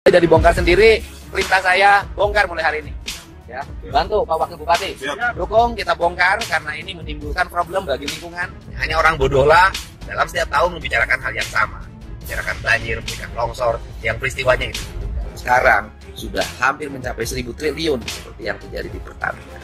Tidak dibongkar sendiri, perintah saya bongkar mulai hari ini. Ya, bantu Pak Wakil Bupati, dukung kita bongkar karena ini menimbulkan problem bagi lingkungan. Hanya orang bodohlah dalam setiap tahun membicarakan hal yang sama, membicarakan banjir, membicarakan longsor, yang peristiwanya itu. Sekarang sudah hampir mencapai 1.000 triliun seperti yang terjadi di Pertamina.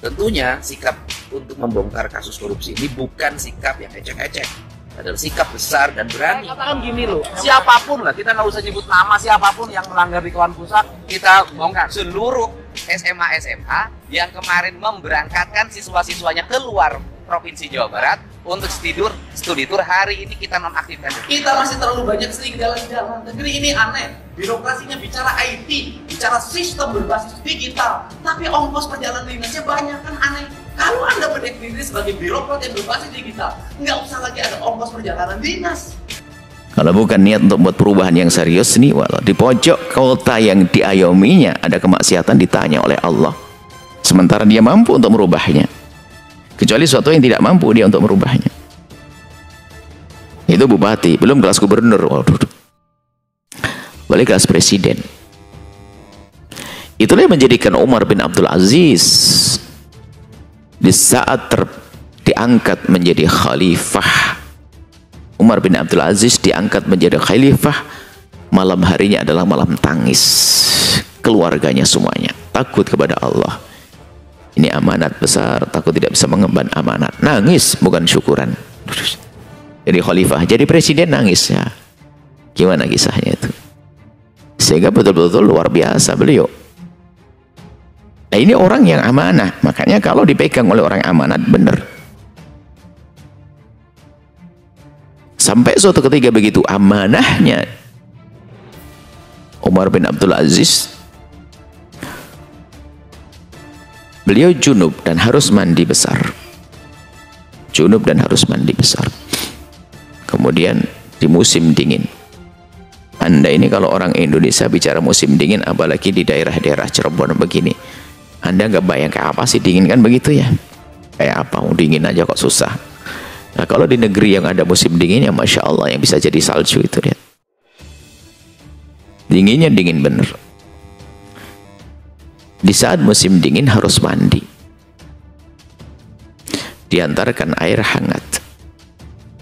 Tentunya sikap untuk membongkar kasus korupsi ini bukan sikap yang ecek-ecek, adalah sikap besar dan berani. Katakan gini loh, siapapun lah, kita nggak usah nyebut nama, siapapun yang melanggar di Kawan Pusat, kita bongkar. Seluruh SMA yang kemarin memberangkatkan siswa-siswanya keluar Provinsi Jawa Barat untuk studi tour, hari ini kita nonaktifkan. Kita masih terlalu banyak sering jalan-jalan. Negeri ini aneh, birokrasinya bicara IT, bicara sistem berbasis digital, tapi ongkos perjalanan dinasnya banyak, kan aneh. Kalau Anda berdiri sebagai birokrat yang berbasis digital, nggak usah lagi ada ongkos perjalanan dinas. Kalau bukan niat untuk buat perubahan yang serius nih, walau di pojok kota yang diayominya ada kemaksiatan ditanya oleh Allah. Sementara dia mampu untuk merubahnya. Kecuali suatu yang tidak mampu dia untuk merubahnya. Itu bupati, belum kelas gubernur. Waduh. Balik kelas presiden. Itulah yang menjadikan Umar bin Abdul Aziz di saat diangkat menjadi khalifah. Umar bin Abdul Aziz diangkat menjadi khalifah, malam harinya adalah malam tangis. Keluarganya semuanya takut kepada Allah. Ini amanat besar, takut tidak bisa mengemban amanat. Nangis, bukan syukuran. Jadi khalifah, jadi presiden nangis ya. Gimana kisahnya itu? Sehingga betul-betul luar biasa beliau. Nah ini orang yang amanah, makanya kalau dipegang oleh orang amanat benar. Sampai suatu ketika begitu amanahnya Umar bin Abdul Aziz, beliau junub dan harus mandi besar. Junub dan harus mandi besar. Kemudian di musim dingin. Anda ini kalau orang Indonesia bicara musim dingin, apalagi di daerah-daerah Cirebon begini, Anda nggak bayang kayak apa sih dingin, kan begitu ya? Kayak apa? Dingin aja kok susah. Nah, kalau di negeri yang ada musim dingin, ya Masya Allah, yang bisa jadi salju itu lihat. Dinginnya dingin bener. Di saat musim dingin harus mandi. Diantarkan air hangat.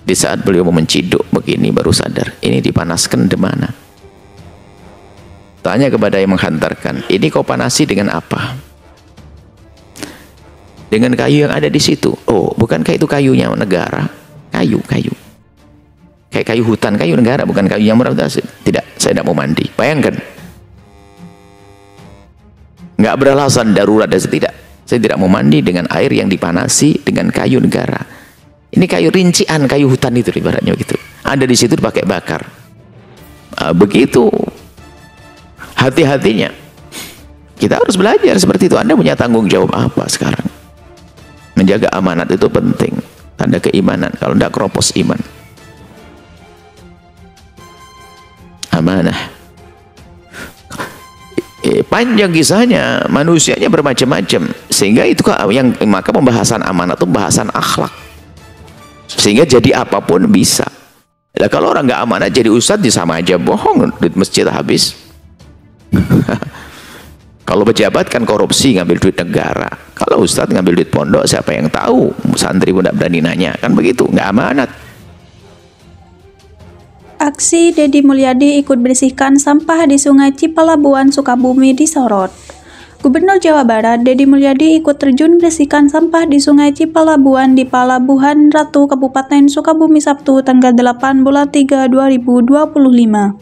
Di saat beliau mau menciduk begini baru sadar, ini dipanaskan di mana? Tanya kepada yang menghantarkan, ini kau panasi dengan apa? Dengan kayu yang ada di situ. Oh, bukankah itu kayunya negara? Kayu. Kayak kayu hutan, kayu negara, bukan kayu yang murah. Tidak, saya tidak mau mandi. Bayangkan. Nggak beralasan darurat dan tidak. Saya tidak mau mandi dengan air yang dipanasi dengan kayu negara. Ini kayu rincian, kayu hutan itu ibaratnya begitu. Ada di situ dipakai bakar. Begitu hati-hatinya. Kita harus belajar seperti itu. Anda punya tanggung jawab apa sekarang? Menjaga amanat itu penting, tanda keimanan. Kalau tidak keropos iman. Amanah. Panjang kisahnya, manusianya bermacam-macam. Sehingga itu yang maka pembahasan amanat itu pembahasan akhlak. Sehingga jadi apapun bisa. Nah, kalau orang nggak amanat jadi ustadz, sama aja bohong, duit masjid habis. Kalau pejabat kan korupsi, ngambil duit negara. Kalau ustadz ngambil duit pondok, siapa yang tahu? Santri pun tidak berani nanya, kan begitu, nggak amanat. Aksi Deddy Mulyadi ikut bersihkan sampah di Sungai Cipalabuan, Sukabumi disorot. Gubernur Jawa Barat Deddy Mulyadi ikut terjun bersihkan sampah di Sungai Cipalabuan di Palabuhan Ratu, Kabupaten Sukabumi, Sabtu, tanggal 8 bulan 3, 2025.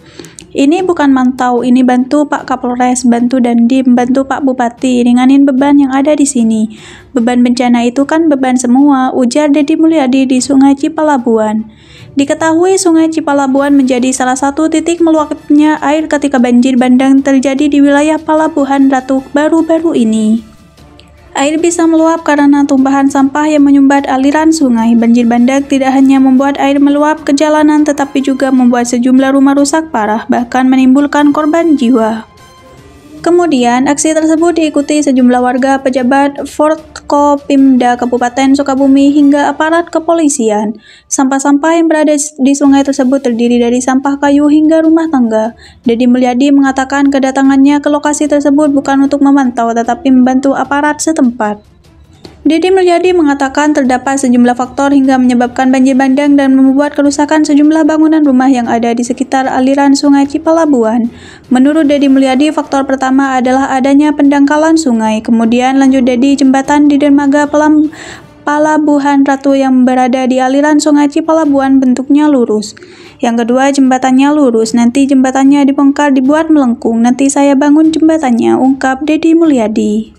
Ini bukan mantau, ini bantu Pak Kapolres, bantu Dandim, bantu Pak Bupati, ringanin beban yang ada di sini. Beban bencana itu kan beban semua, ujar Deddy Mulyadi di Sungai Cipalabuan. Diketahui Sungai Cipalabuan menjadi salah satu titik meluapnya air ketika banjir bandang terjadi di wilayah Palabuhan Ratu baru-baru ini. Air bisa meluap karena tumpahan sampah yang menyumbat aliran sungai. Banjir bandang tidak hanya membuat air meluap ke jalanan, tetapi juga membuat sejumlah rumah rusak parah, bahkan menimbulkan korban jiwa. Kemudian, aksi tersebut diikuti sejumlah warga, pejabat Forkopimda Kabupaten Sukabumi hingga aparat kepolisian. Sampah-sampah yang berada di sungai tersebut terdiri dari sampah kayu hingga rumah tangga. Deddy Mulyadi mengatakan kedatangannya ke lokasi tersebut bukan untuk memantau tetapi membantu aparat setempat. Deddy Mulyadi mengatakan terdapat sejumlah faktor hingga menyebabkan banjir bandang dan membuat kerusakan sejumlah bangunan rumah yang ada di sekitar aliran sungai Cipalabuan. Menurut Deddy Mulyadi, faktor pertama adalah adanya pendangkalan sungai. Kemudian lanjut Deddy, jembatan di dermaga Palabuhan Ratu yang berada di aliran sungai Cipalabuan bentuknya lurus. Yang kedua, jembatannya lurus, nanti jembatannya dibongkar dibuat melengkung, nanti saya bangun jembatannya, ungkap Deddy Mulyadi.